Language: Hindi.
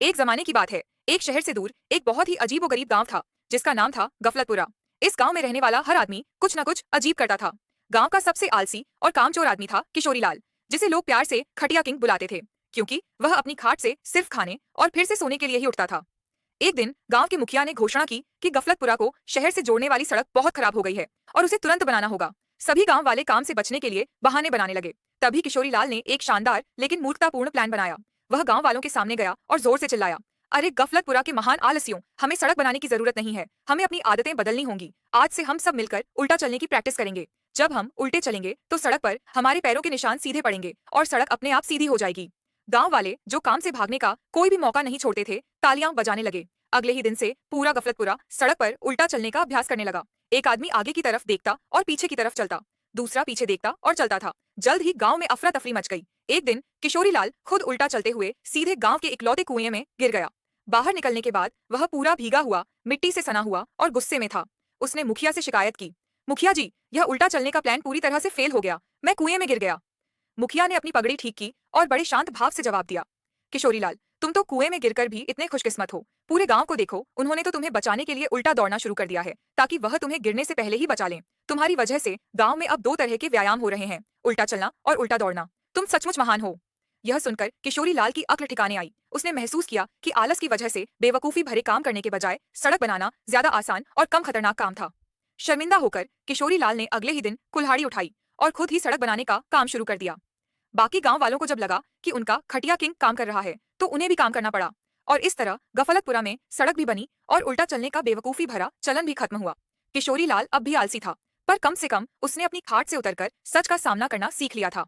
एक जमाने की बात है। एक शहर से दूर एक बहुत ही अजीबोगरीब गांव था, जिसका नाम था गफलतपुरा। इस गांव में रहने वाला हर आदमी कुछ न कुछ अजीब करता था। गांव का सबसे आलसी और कामचोर आदमी था किशोरी लाल, जिसे लोग प्यार से खटिया किंग बुलाते थे, क्योंकि वह अपनी खाट से सिर्फ खाने और फिर से सोने के लिए ही उठता था। एक दिन गांव के मुखिया ने घोषणा की कि गफलतपुरा को शहर से जोड़ने वाली सड़क बहुत खराब हो गई है और उसे तुरंत बनाना होगा। सभी गांव वाले काम से बचने के लिए बहाने बनाने लगे। तभी किशोरी लाल ने एक शानदार लेकिन मूर्खतापूर्ण प्लान बनाया। वह गांव वालों के सामने गया और जोर से चिल्लाया, अरे गफलतपुरा के महान आलसियों, हमें सड़क बनाने की जरूरत नहीं है, हमें अपनी आदतें बदलनी होंगी। आज से हम सब मिलकर उल्टा चलने की प्रैक्टिस करेंगे। जब हम उल्टे चलेंगे तो सड़क पर हमारे पैरों के निशान सीधे पड़ेंगे और सड़क अपने आप सीधी हो जाएगी। गांव वाले, जो काम से भागने का कोई भी मौका नहीं छोड़ते थे, तालियां बजाने लगे। अगले ही दिन से पूरा गफलतपुरा सड़क पर उल्टा चलने का अभ्यास करने लगा। एक आदमी आगे की तरफ देखता और पीछे की तरफ चलता, दूसरा पीछे देखता और चलता था। जल्द ही गांव में अफरा तफरी मच गई। एक दिन किशोरी लाल खुद उल्टा चलते हुए सीधे गांव के इकलौते कुएं में गिर गया। बाहर निकलने के बाद वह पूरा भीगा हुआ, मिट्टी से सना हुआ और गुस्से में था। उसने मुखिया से शिकायत की, मुखिया जी, यह उल्टा चलने का प्लान पूरी तरह से फेल हो गया, मैं कुएं में गिर गया। मुखिया ने अपनी पगड़ी ठीक की और बड़े शांत भाव से जवाब दिया, किशोरी लाल, तुम तो कुएं में गिरकर भी इतने खुशकिस्मत हो। पूरे गांव को देखो, उन्होंने तो तुम्हें बचाने के लिए उल्टा दौड़ना शुरू कर दिया है, ताकि वह तुम्हें गिरने से पहले ही बचा लें। तुम्हारी वजह से गांव में अब दो तरह के व्यायाम हो रहे हैं, उल्टा चलना और उल्टा दौड़ना। तुम सचमुच महान हो। यह सुनकर किशोरी लाल की अक्ल ठिकाने आई। उसने महसूस किया कि आलस की वजह से बेवकूफी भरे काम करने के बजाय सड़क बनाना ज्यादा आसान और कम खतरनाक काम था। शर्मिंदा होकर किशोरी लाल ने अगले ही दिन कुल्हाड़ी उठाई और खुद ही सड़क बनाने का काम शुरू कर दिया। बाकी गांव वालों को जब लगा कि उनका खटिया किंग काम कर रहा है, तो उन्हें भी काम करना पड़ा और इस तरह गफलतपुरा में सड़क भी बनी और उल्टा चलने का बेवकूफी भरा चलन भी खत्म हुआ। किशोरी लाल अब भी आलसी था, पर कम से कम उसने अपनी खाट से उतरकर सच का सामना करना सीख लिया था।